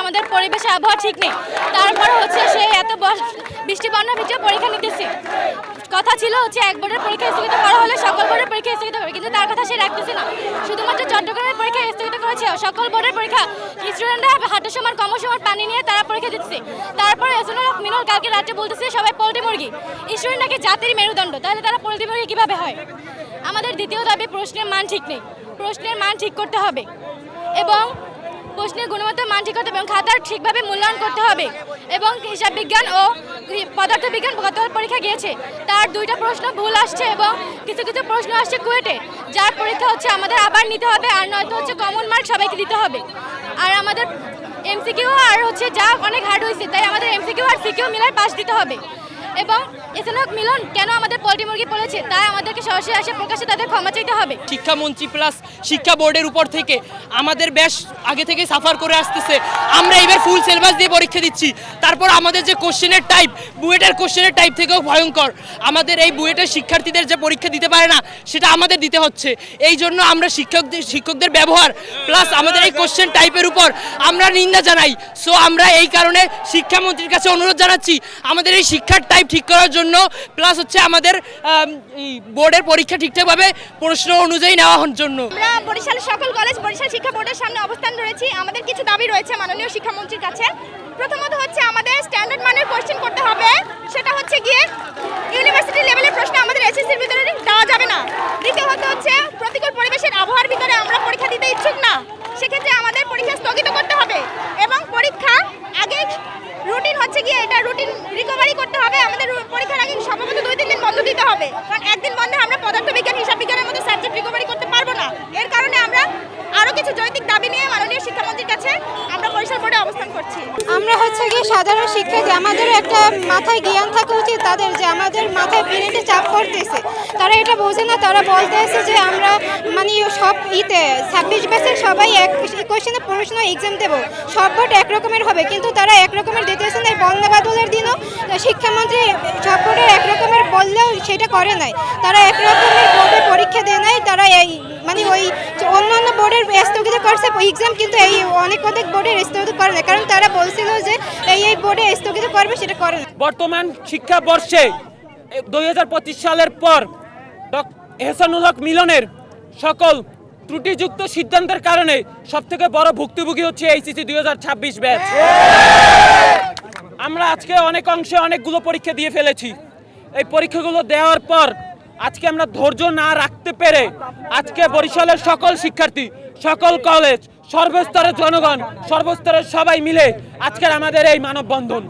আমাদের পরিবেশে আবহাওয়া ঠিক নেই, তারপর হচ্ছে সে এত বৃষ্টি বন্যার ভিতরে পরীক্ষা নিতেছে। কথা ছিল হচ্ছে এক বোর্ডের পরীক্ষা স্থগিত করা হলে সকল বোর্ডের পরীক্ষা স্থগিত হবে, কিন্তু তার কথা সে রাখতেছে না। শুধুমাত্র চট্টগ্রামের পরীক্ষা স্থগিত করেছে, সকল বোর্ডের পরীক্ষা স্টুডেন্টরা হাঁটার সময় কমর সময় পানি নিয়ে তারা পরীক্ষা দিচ্ছে। তারপরে এসএনএল মিনল কালকে রাতে বলতেছে সবাই পোল্ট্রি মুরগি, স্টুডেন্ট নাকি জাতির মেরুদণ্ড, তাহলে তারা পোল্ট্রি মুরগি কীভাবে হয়? আমাদের দ্বিতীয় দাবি, প্রশ্নের মান ঠিক নেই, প্রশ্নের মান ঠিক করতে হবে এবং প্রশ্নের গুণগত মান ঠিক করতে হবে এবং খাতার ঠিকভাবে মূল্যায়ন করতে হবে। এবং হিসাব বিজ্ঞান ও পদার্থবিজ্ঞান গত পরীক্ষা গিয়েছে, তার 2টা প্রশ্ন ভুল আসছে এবং কিছু কিছু প্রশ্ন আসছে কুয়েটে, যার পরীক্ষা হচ্ছে আমাদের আবার নিতে হবে, আর নয়তো হচ্ছে কমন মার্ক সবাইকে দিতে হবে। আর আমাদের এমসিকিউ আর হচ্ছে যা অনেক হার্ড হয়েছে, তাই আমাদের এমসিকিউ আর সিকিউ মিলাই পাস দিতে হবে। এবং এসএনএল মিলন কেন আমাদের পোল্ট্রি মুরগি বলেছে, তাই আমাদেরকে সরাসরি আসে প্রকাশ্যে তাদের ক্ষমা চাইতে হবে। শিক্ষামন্ত্রী প্লাস শিক্ষা বোর্ডের উপর থেকে আমাদের বেশ আগে থেকে সাফার করে আসতেছে। আমরা এবার ফুল সিলেবাস দিয়ে পরীক্ষা দিচ্ছি, তারপর আমাদের যে কোশ্চেনের টাইপ বুয়েটের কোশ্চেনের টাইপ থেকেও ভয়ঙ্কর। আমাদের এই বুয়েটের শিক্ষার্থীদের যে পরীক্ষা দিতে পারে না সেটা আমাদের দিতে হচ্ছে। এই জন্য আমরা শিক্ষকদের ব্যবহার প্লাস আমাদের এই কোশ্চেন টাইপের উপর আমরা নিন্দা জানাই। সো আমরা এই কারণে শিক্ষামন্ত্রীর কাছে অনুরোধ জানাচ্ছি আমাদের এই শিক্ষার টাইপ ঠিক করার জন্য, প্লাস হচ্ছে আমাদের বোর্ডের পরীক্ষা ঠিকঠাকভাবে প্রশ্ন অনুযায়ী নেওয়ার জন্য। আমরা বরিশাল সকল কলেজ বরিশাল শিক্ষা বোর্ডের সামনে অবস্থান রয়েছি। আমাদের কিছু দাবি রয়েছে মাননীয় শিক্ষামন্ত্রীর কাছে। প্রথমত হচ্ছে আমাদের স্ট্যান্ডার্ড মানের কোশ্চেন করতে হবে, সেটা হচ্ছে গিয়ে ইউনিভার্সিটি লেভেলের প্রশ্ন আমাদের এসএসসির ভিতরে দেওয়া যাবে না। দ্বিতীয়ত হচ্ছে প্রতিকূল পরিবেশের আবহাওয়ার ভিতরে আমরা পরীক্ষা দিতে ইচ্ছুক না, সেক্ষেত্রে আমাদের পরীক্ষা স্থগিত করতে হবে এবং পরীক্ষা আগে রুটিন হচ্ছে গিয়ে এটা রুটিন রিকভারি করতে হবে। আমাদের পরীক্ষার আগে সম্ভবত 2-3 দিন বন্ধ দিতে হবে, কারণ একদিন বন্ধে আমরা পদার্থবিজ্ঞান হিসাব বিজ্ঞানের মতো সাবজেক্ট রিকভারি করতে পারবো না। এর কারণে আমরা আরও কিছু যৌক্তিক দাবি নিয়ে মাননীয় শিক্ষামন্ত্রীর কাছে আমরা বরিশাল বোর্ডে অবস্থান করছি। আমরা হচ্ছে গিয়ে সাধারণ শিক্ষার্থী, আমাদের একটা মাথায় জ্ঞান থাকা উচিত তাদের, যে আমাদের মাথায় ব্রেনে চাপ পড়তেছে, তারা এটা বোঝে না। তারা বলতেছে যে আমরা মানে সব 26 ব্যাচের সবাই এক কোয়েশ্চেনে প্রশ্ন এক্সাম দেবো, সব বোর্ড একরকমের হবে, কিন্তু তারা একরকমের দিতেছে না। বন্যা বাদলের দিনও শিক্ষামন্ত্রী সব বোর্ডে একরকমের বললেও সেটা করে নাই, তারা একরকমের বোর্ডে পরীক্ষা দেয় নাই। তারা এই মানে ওই অন্যান্য বোর্ডের স্থগিত করছে এক্সাম, কিন্তু এই অনেক বোর্ডের স্থগিত করে না, কারণ তারা বলছিল যে এই বোর্ডে স্থগিত করবে, সেটা করে না। বর্তমান শিক্ষাবর্ষে 2025 সালের পর এহসানুল হক মিলনের সকল ত্রুটিযুক্ত সিদ্ধান্তের কারণে সবথেকে বড় ভুক্তভোগী হচ্ছে এইচএসসি 2026 ব্যাচ। আমরা আজকে অনেক অংশে অনেকগুলো পরীক্ষা দিয়ে ফেলেছি। এই পরীক্ষাগুলো দেওয়ার পর আজকে আমরা ধৈর্য না রাখতে পেরে আজকে বরিশালের সকল শিক্ষার্থী, সকল কলেজ, সর্বস্তরের জনগণ, সর্বস্তরের সবাই মিলে আজকের আমাদের এই মানববন্ধন।